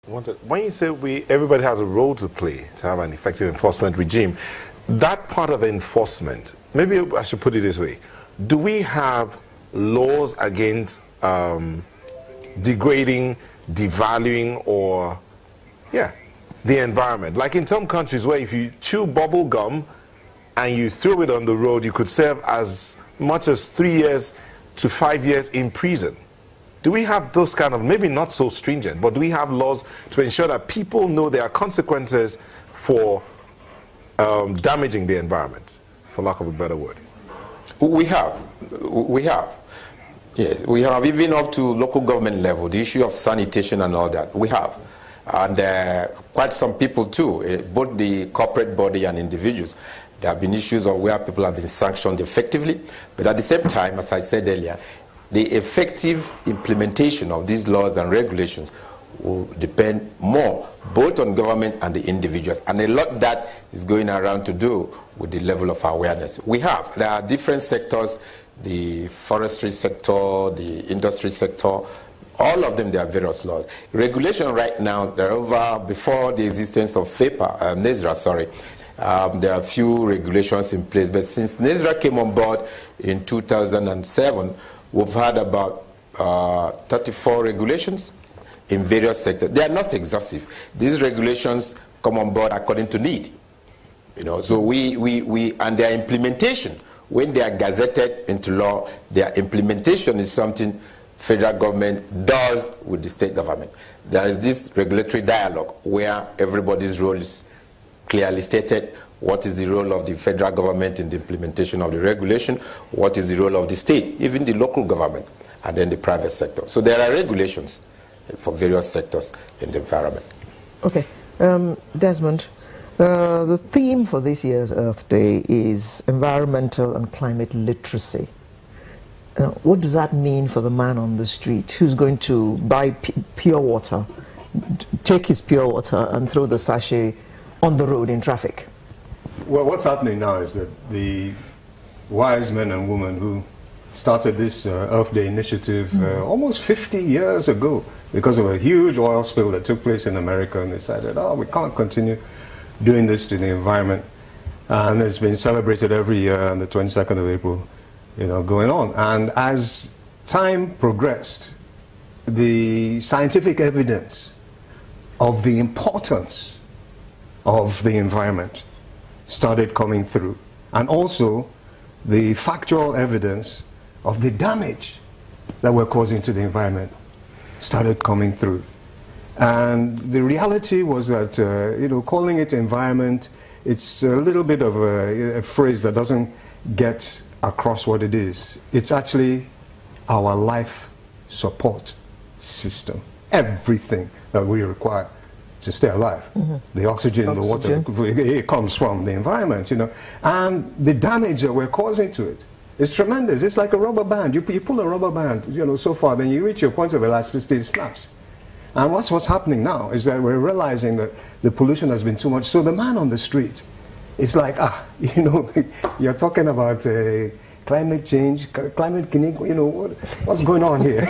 When you say everybody has a role to play to have an effective enforcement regime, that part of enforcement, maybe I should put it this way, do we have laws against degrading, devaluing, or, the environment? Like in some countries where if you chew bubble gum and you throw it on the road, you could serve as much as 3 years to 5 years in prison. Do we have those kind of, maybe not so stringent, but do we have laws to ensure that people know there are consequences for damaging the environment, for lack of a better word? We have. Yes, we have, even up to local government level, the issue of sanitation and all that, we have. And quite some people too, both the corporate body and individuals. There have been issues of where people have been sanctioned effectively, but at the same time, as I said earlier, the effective implementation of these laws and regulations will depend more both on government and the individuals. And a lot that is going around to do with the level of awareness. There are different sectors, the forestry sector, the industry sector, all of them, there are various laws. Regulation right now, there are over, before the existence of NESRA, there are few regulations in place, but since NESRA came on board in 2007, we've had about 34 regulations in various sectors. They are not exhaustive. These regulations come on board according to need. So and their implementation, when they are gazetted into law, their implementation is something federal government does with the state government. There is this regulatory dialogue where everybody's role is clearly stated. What is the role of the federal government in the implementation of the regulation? What is the role of the state, even the local government, and then the private sector? So there are regulations for various sectors in the environment. Okay. Desmond, the theme for this year's Earth Day is environmental and climate literacy. What does that mean for the man on the street who's going to buy pure water, take his pure water and throw the sachet on the road in traffic? Well, what's happening now is that the wise men and women who started this Earth Day initiative almost 50 years ago because of a huge oil spill that took place in America, and decided, we can't continue doing this to the environment. And it's been celebrated every year on the 22nd of April, going on. And as time progressed, the scientific evidence of the importance of the environment started coming through, and also the factual evidence of the damage that we're causing to the environment started coming through. And the reality was that, calling it environment, it's a little bit of a phrase that doesn't get across what it is. It's actually our life support system. Everything that we require to stay alive. The oxygen, the water, it comes from the environment, And the damage that we're causing to it is tremendous. It's like a rubber band. You pull a rubber band, so far, then you reach your point of elasticity, it snaps. And what's happening now is that we're realizing that the pollution has been too much. So the man on the street, it's like, you're talking about climate change, climate, what's going on here?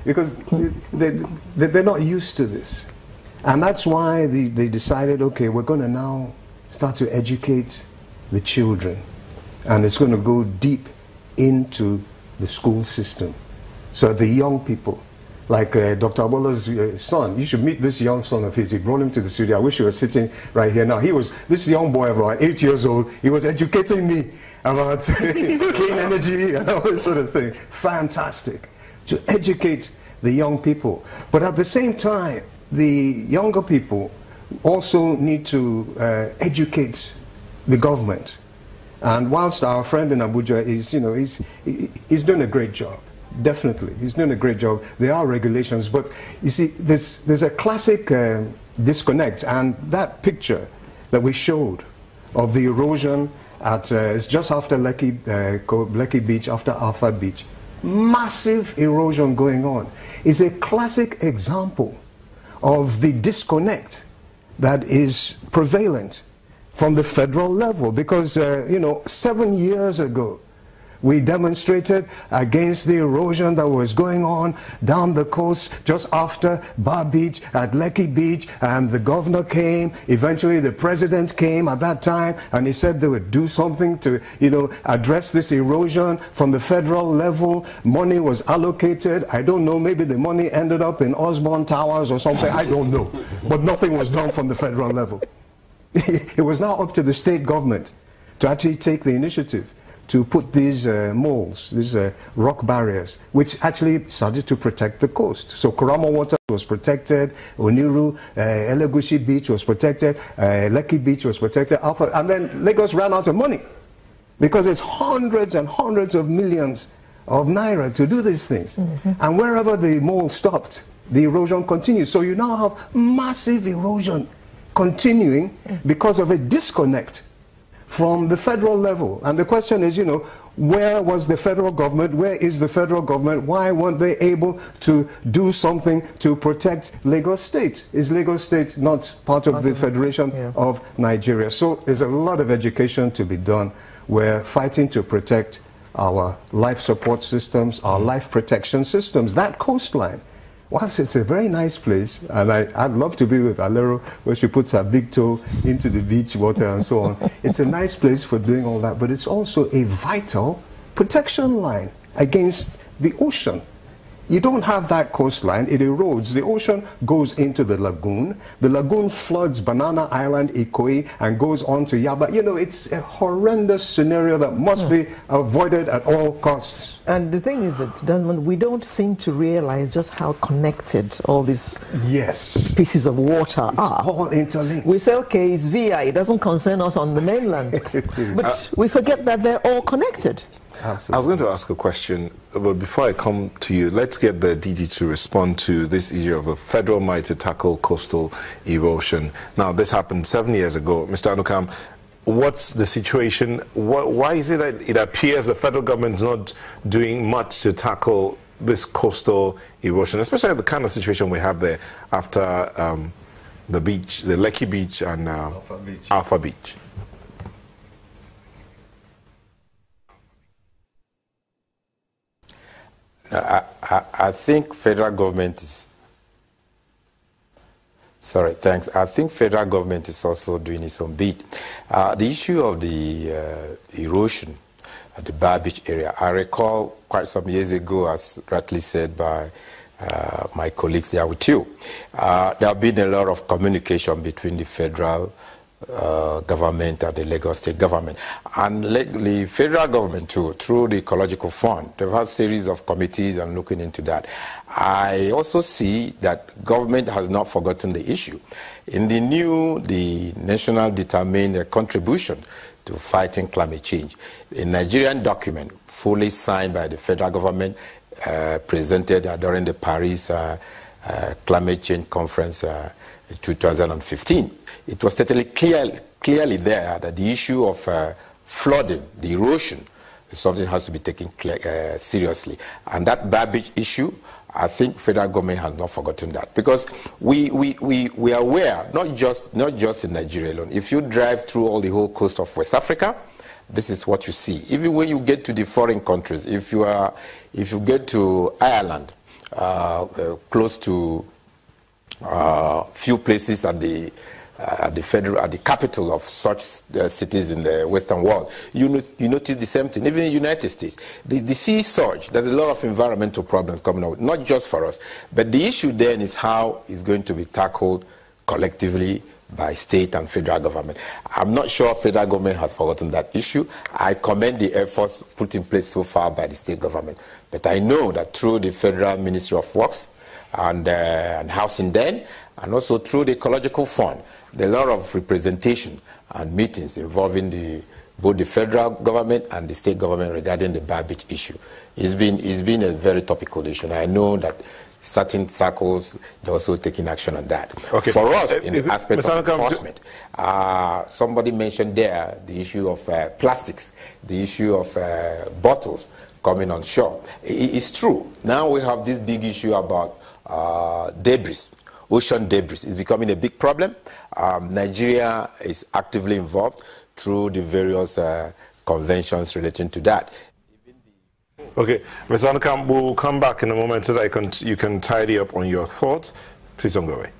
because they're not used to this. And that's why they decided, okay, we're going to now start to educate the children. And it's going to go deep into the school system. So the young people, like Dr. Abola's son, you should meet this young son of his. He brought him to the studio. I wish he was sitting right here now. This young boy of about 8 years old, he was educating me about clean energy and all this sort of thing. Fantastic. To educate the young people. But at the same time, the younger people also need to educate the government. And whilst our friend in Abuja is, he's doing a great job. Definitely, he's doing a great job. There are regulations, but you see, there's a classic disconnect, and that picture that we showed of the erosion at it's just after Lekki Beach, after Alpha Beach, massive erosion going on, is a classic example of the disconnect that is prevalent from the federal level, because 7 years ago We demonstrated against the erosion that was going on down the coast just after Bar Beach, at Lekki Beach, and the governor came. Eventually the president came at that time, and he said they would do something to, address this erosion from the federal level. Money was allocated. I don't know, maybe the money ended up in Osborne Towers or something. I don't know. But nothing was done from the federal level. It was now up to the state government to actually take the initiative to put these moles, these rock barriers, which actually started to protect the coast. So Kurama Water was protected, Oniru, Elegushi Beach was protected, Lekki Beach was protected, and then Lagos ran out of money because it's hundreds and hundreds of millions of naira to do these things. And wherever the mole stopped, the erosion continues. So you now have massive erosion continuing because of a disconnect from the federal level. And the question is, where was the federal government? Where is the federal government? Why weren't they able to do something to protect Lagos State? Is Lagos State not part of the Federation of Nigeria? So there's a lot of education to be done. We're fighting to protect our life support systems, our life protection systems, that coastline. Whilst it's a very nice place, and I'd love to be with Alero, where she puts her big toe into the beach water and so on. It's a nice place for doing all that, but it's also a vital protection line against the ocean. You don't have that coastline, it erodes. The ocean goes into the lagoon. The lagoon floods Banana Island, Ikoyi, and goes on to Yaba. It's a horrendous scenario that must be avoided at all costs. And the thing is that, Desmond, we don't seem to realize just how connected all these pieces of water are. All interlinked. We say, okay, it's VI, it doesn't concern us on the mainland. But we forget that they're all connected. Absolutely. I was going to ask a question, but before I come to you, let's get the DG to respond to this issue of the federal might to tackle coastal erosion. Now, this happened 7 years ago. Mr. Anukam, what's the situation? Why is it that it appears the federal government is not doing much to tackle this coastal erosion, especially the kind of situation we have there after the beach, the Lekki Beach and Alpha Beach? I think federal government is... Sorry, thanks. I think federal government is also doing its own bit. The issue of the erosion at the Bar Beach area, I recall quite some years ago, as rightly said by my colleagues there with you, there have been a lot of communication between the federal government and the Lagos State government. And the federal government too, through the Ecological Fund, they've had a series of committees and looking into that. I also see that government has not forgotten the issue. In the National Determined Contribution to Fighting Climate Change, a Nigerian document fully signed by the federal government, presented during the Paris Climate Change Conference in 2015. It was totally clearly there that the issue of flooding, the erosion, is something that has to be taken seriously. And that Bar Beach issue, I think federal government has not forgotten that, because we are aware, not just in Nigeria alone. If you drive through all the whole coast of West Africa, this is what you see. Even when you get to the foreign countries, if you get to Ireland, close to few places at the capital of such cities in the Western world, you notice the same thing. Even in the United States, the sea surge, there's a lot of environmental problems coming out, not just for us. But the issue then is how it's going to be tackled collectively by state and federal government. I'm not sure federal government has forgotten that issue. I commend the efforts put in place so far by the state government. But I know that through the Federal Ministry of Works and Housing then, and also through the Ecological Fund, there are a lot of representation and meetings involving both the federal government and the state government regarding the Bar Beach issue. It's been a very topical issue, and I know that certain circles, they're also taking action on that. Okay. For us, in the aspect of enforcement, somebody mentioned there the issue of plastics, the issue of bottles coming on shore. It's true. Now we have this big issue about debris. Ocean debris is becoming a big problem. Nigeria is actively involved through the various conventions relating to that. Even Okay, Mr. Anukamp, we'll come back in a moment so that you can tidy up on your thoughts. Please don't go away.